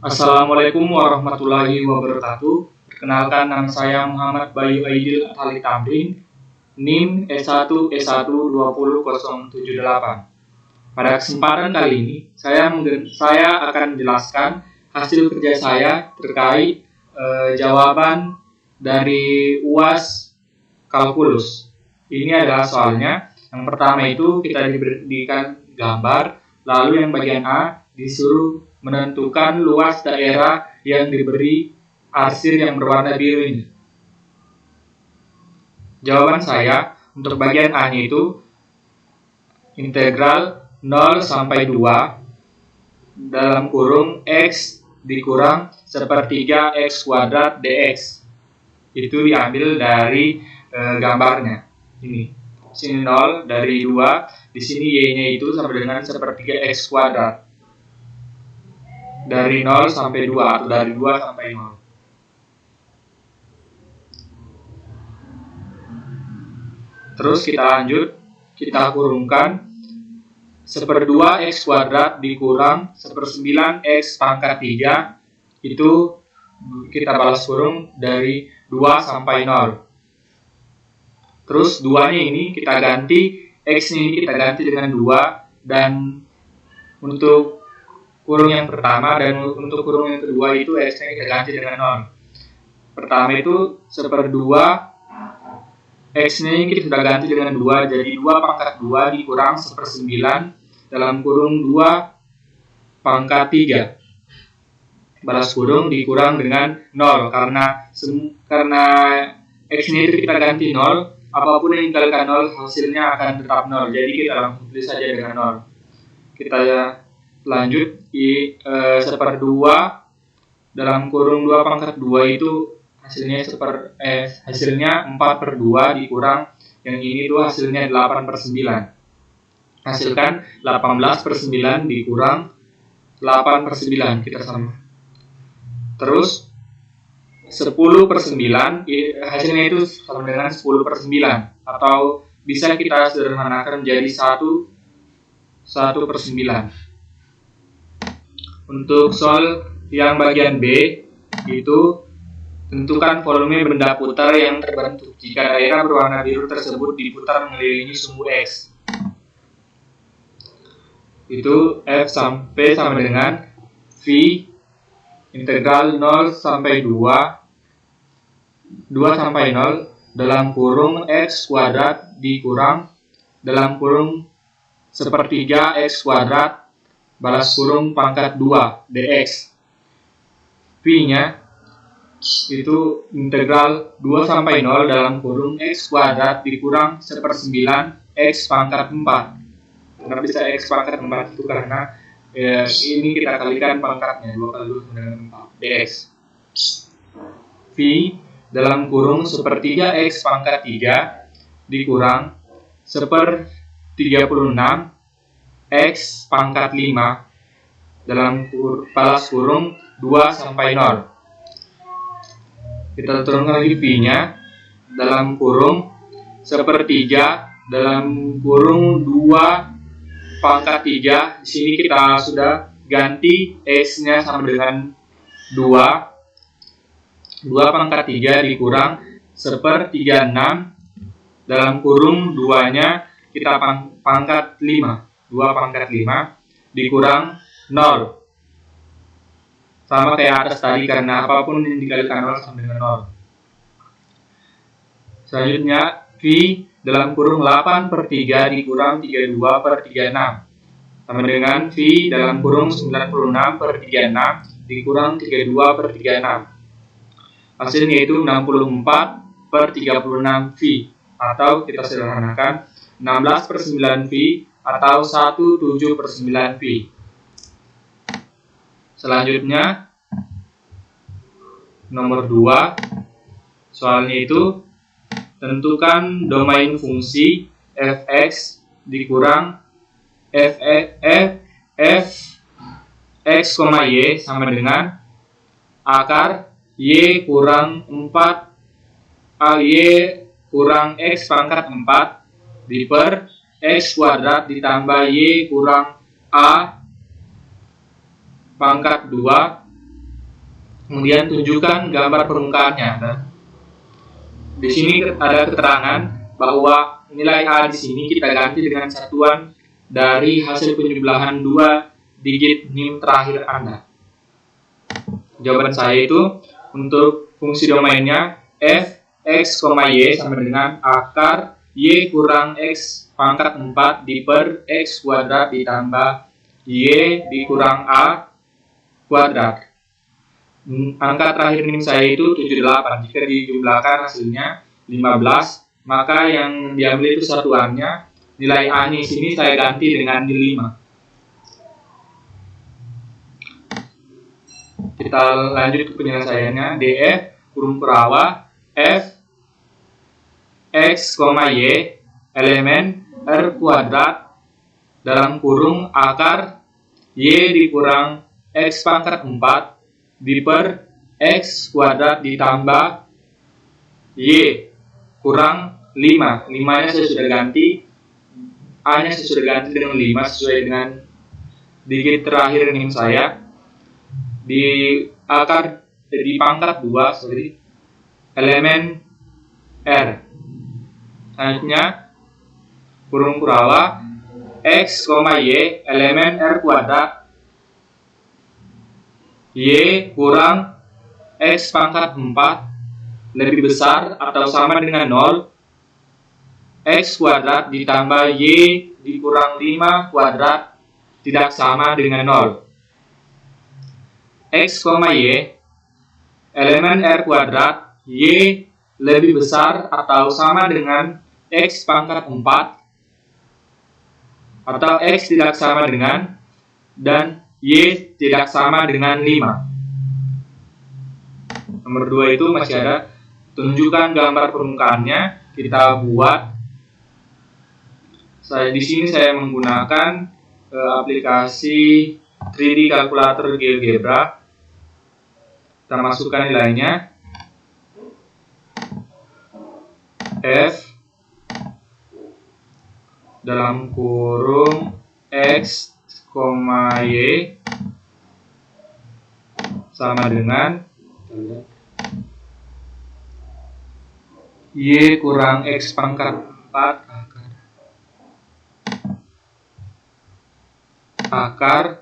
Assalamualaikum warahmatullahi wabarakatuh. Perkenalkan, nama saya Muhammad Bayu Aidil Ali Tamrin, NIM S1S12078. Pada kesempatan kali ini, saya akan menjelaskan hasil kerja saya terkait jawaban dari UAS kalkulus. Ini adalah soalnya. Yang pertama itu kita diberikan gambar, lalu yang bagian A disuruh menentukan luas daerah yang diberi arsir yang berwarna biru ini. Jawaban saya untuk bagian A-nya itu integral 0 sampai 2 dalam kurung X dikurang sepertiga X kuadrat dx. Itu diambil dari gambarnya. Ini. Sini 0 dari 2, di sini Y-nya itu sama dengan sepertiga X kuadrat. Dari 0 sampai 2 atau dari 2 sampai 0. Terus kita lanjut, kita kurungkan 1/2 X kuadrat dikurang 1/9 X pangkat 3, itu kita balas kurung dari 2 sampai 0. Terus 2-nya ini kita ganti, X-nya ini kita ganti dengan 2, dan untuk kurung yang pertama dan untuk kurung yang kedua itu X-nya kita ganti dengan 0. Pertama itu 1/2 X-nya ini kita sudah ganti dengan 2, jadi 2 pangkat 2 dikurang 1/9 dalam kurung 2 pangkat 3. Balas kurung dikurang dengan 0, karena X-nya itu kita ganti 0, apapun yang dikalikan 0 hasilnya akan tetap 0, jadi kita langsung tulis saja dengan 0. Kita lanjut, 1/2 dalam kurung 2 pangkat 2 itu hasilnya 4/2 dikurang yang ini tuh hasilnya 8/9. Hasilkan 18/9 dikurang 8/9, kita sama. Terus 10/9 hasilnya itu sama dengan 10/9, atau bisa kita sederhanakan menjadi 1/9. Untuk soal yang bagian B itu tentukan volume benda putar yang terbentuk jika daerah berwarna biru tersebut diputar mengelilingi sumbu X. Itu F sampai sama dengan V integral 0 sampai 2 sampai 0 dalam kurung X kuadrat dikurang dalam kurung sepertiga X kuadrat balas kurung pangkat 2 dx. V-nya itu integral 2 sampai 0 dalam kurung X kuadrat dikurang 1/9 X pangkat 4. Kenapa bisa X pangkat 4 itu karena ini kita kalikan pangkatnya 2 kali 2 dengan 4 dx. V dalam kurung sepertiga X pangkat 3 dikurang 1/36 X pangkat 5 dalam balas kurung 2 sampai 0. Kita turunkan lagi V-nya dalam kurung sepertiga dalam kurung 2 pangkat 3. Di sini kita sudah ganti X-nya sama dengan 2 pangkat 3 dikurang 1/36 dalam kurung 2-nya kita pangkat 5. 2 pangkat 5 dikurang 0. Sama kayak atas tadi, karena apapun yang dikalikan 0 sama dengan 0. Selanjutnya, V dalam kurung 8/3 dikurang 32/36. Sama dengan V dalam kurung 96/36 dikurang 32/36. Hasilnya itu 64/36 V, atau kita sederhanakan 16/9 V atau 1/7/9 V. Selanjutnya nomor 2, soalnya itu tentukan domain fungsi fx dikurang f x, y sama dengan akar y kurang 4 y kurang x pangkat 4 diper x kuadrat ditambah y kurang a pangkat 2 Kemudian tunjukkan gambar permukaannya. Di sini ada keterangan bahwa nilai A di sini kita ganti dengan satuan dari hasil penjumlahan 2 digit NIM terakhir Anda. Jawaban saya itu untuk fungsi domainnya f x, y sama dengan akar y kurang x pangkat 4 per x kuadrat ditambah y dikurang a kuadrat. Angka terakhir NIM saya itu 78. Jika dijumlahkan hasilnya 15, maka yang diambil itu satuannya. Nilai A nya sini saya ganti dengan 5. Kita lanjut ke penyelesaiannya. df kurung perawah f x, y elemen r kuadrat dalam kurung akar y dikurang x pangkat 4 per x kuadrat ditambah y kurang 5. 5-nya saya sudah ganti, A-nya saya sudah ganti dengan 5 sesuai dengan digit terakhir NIM saya. Di akar di pangkat 2 sorry, elemen R. Selanjutnya kurung kurawah x, y elemen R kuadrat y kurang x pangkat 4 lebih besar atau sama dengan 0 x kuadrat ditambah y dikurang 5 kuadrat tidak sama dengan 0. X, y elemen R kuadrat y lebih besar atau sama dengan x pangkat 4 atau x tidak sama dengan dan y tidak sama dengan 5. Nomor 2 itu masih ada tunjukkan gambar permukaannya. Kita buat. Di sini saya menggunakan aplikasi 3D kalkulator GeoGebra. Kita masukkan nilainya. F dalam kurung x, y sama dengan y kurang x pangkat 4 akar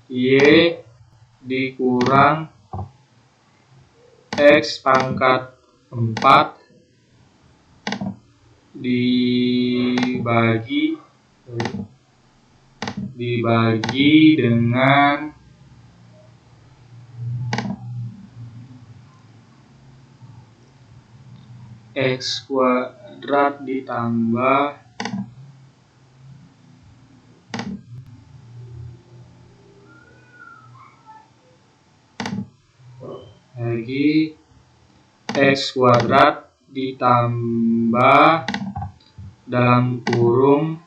y dikurang x pangkat 4 dibagi dengan x kuadrat ditambah lagi x kuadrat ditambah dalam kurung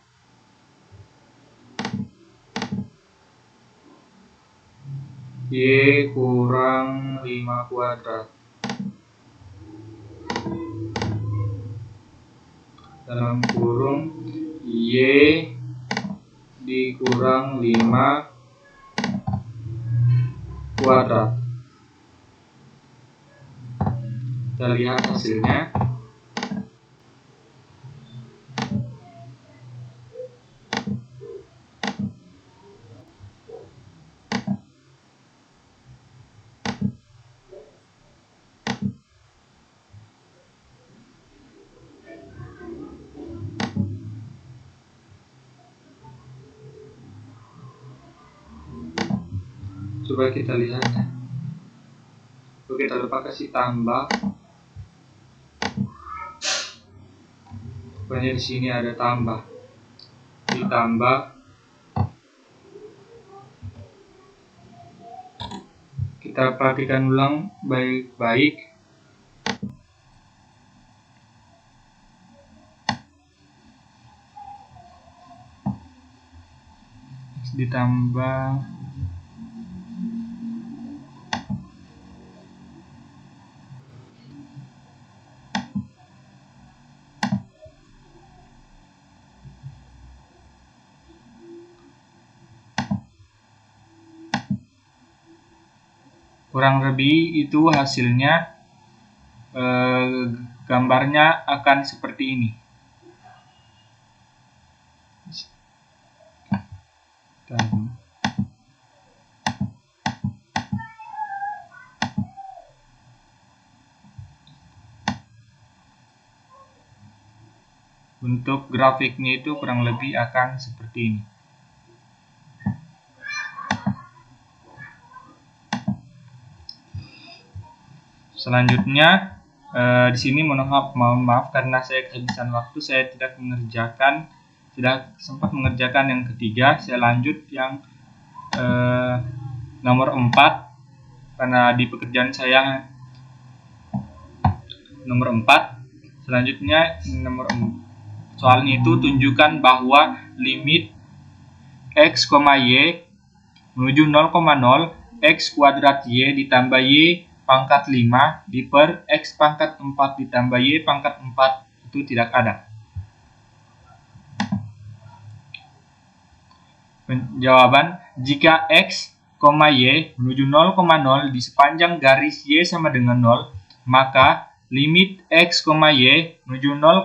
y kurang 5 kuadrat dalam kurung y dikurang 5 kuadrat. Kita lihat hasilnya. Coba kita lihat. Oke, kita lupa kasih tambah. Pokoknya di sini ada tambah. Ditambah. Kita perhatikan ulang baik-baik. Ditambah kurang lebih itu hasilnya gambarnya akan seperti ini. Untuk grafiknya itu kurang lebih akan seperti ini. Selanjutnya di sini mohon maaf karena saya kehabisan waktu, saya tidak sempat mengerjakan yang ketiga. Saya lanjut yang nomor 4 karena di pekerjaan saya nomor 4. Selanjutnya soalnya itu tunjukkan bahwa limit x, y menuju 0,0 x kuadrat y ditambah y pangkat 5 diper x pangkat 4 ditambah y pangkat 4 itu tidak ada. Jawaban, jika x, y menuju 0,0 di sepanjang garis y sama dengan 0, maka limit x, y menuju 0,0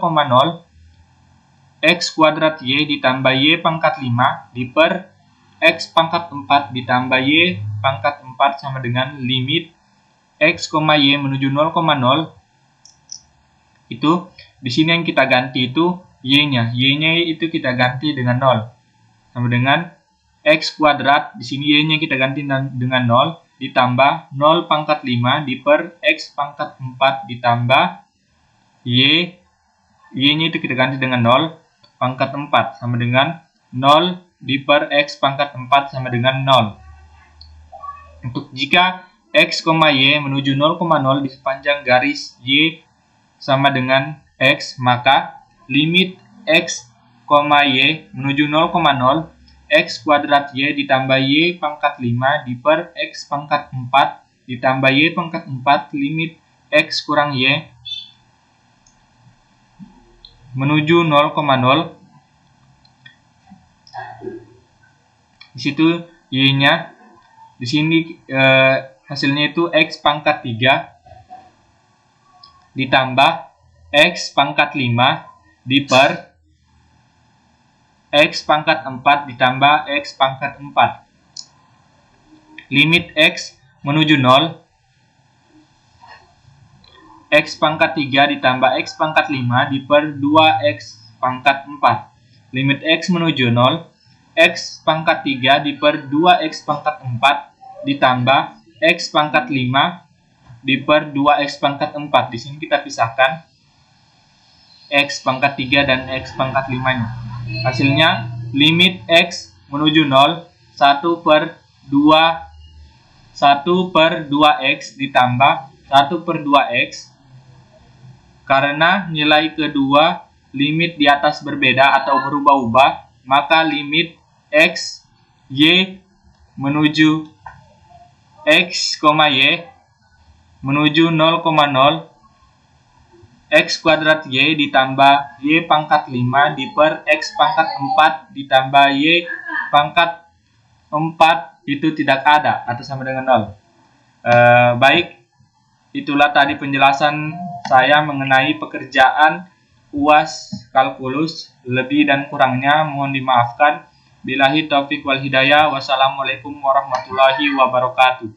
x kuadrat y ditambah y pangkat 5 diper x pangkat 4 ditambah y pangkat 4 sama dengan limit x, y menuju 0,0. Itu di sini yang kita ganti itu y-nya. Y-nya itu kita ganti dengan 0. Sama dengan x kuadrat, di sini y-nya kita ganti dengan 0 ditambah 0 pangkat 5 diper x pangkat 4 ditambah y-nya itu kita ganti dengan 0 pangkat 4 sama dengan 0 diper x pangkat 4 sama dengan 0. Untuk jika x, y menuju 0,0 di sepanjang garis y sama dengan x, maka limit x, y menuju 0,0 x kuadrat y ditambah y pangkat 5 diper x pangkat 4 ditambah y pangkat 4 limit x kurang y menuju 0,0. Di situ y-nya, di sini hasilnya itu x pangkat 3 ditambah x pangkat 5 diper x pangkat 4 ditambah x pangkat 4. Limit x menuju 0, x pangkat 3 ditambah x pangkat 5 diper 2x pangkat 4. Limit x menuju 0, x pangkat 3 diper 2x pangkat 4 ditambah x pangkat 5 diper 2x pangkat 4. Di sini kita pisahkan x pangkat 3 dan x pangkat 5-nya. Hasilnya limit x menuju 0 1 per 2x ditambah 1 per 2x. Karena nilai kedua limit di atas berbeda atau berubah-ubah, maka limit x, y menuju x, y menuju 0,0 x kuadrat y ditambah y pangkat 5 diper x pangkat 4 ditambah y pangkat 4 itu tidak ada atau sama dengan 0. Baik, itulah tadi penjelasan saya mengenai pekerjaan UAS kalkulus. Lebih dan kurangnya mohon dimaafkan. Billahi taufik wal hidayah. Wassalamualaikum warahmatullahi wabarakatuh.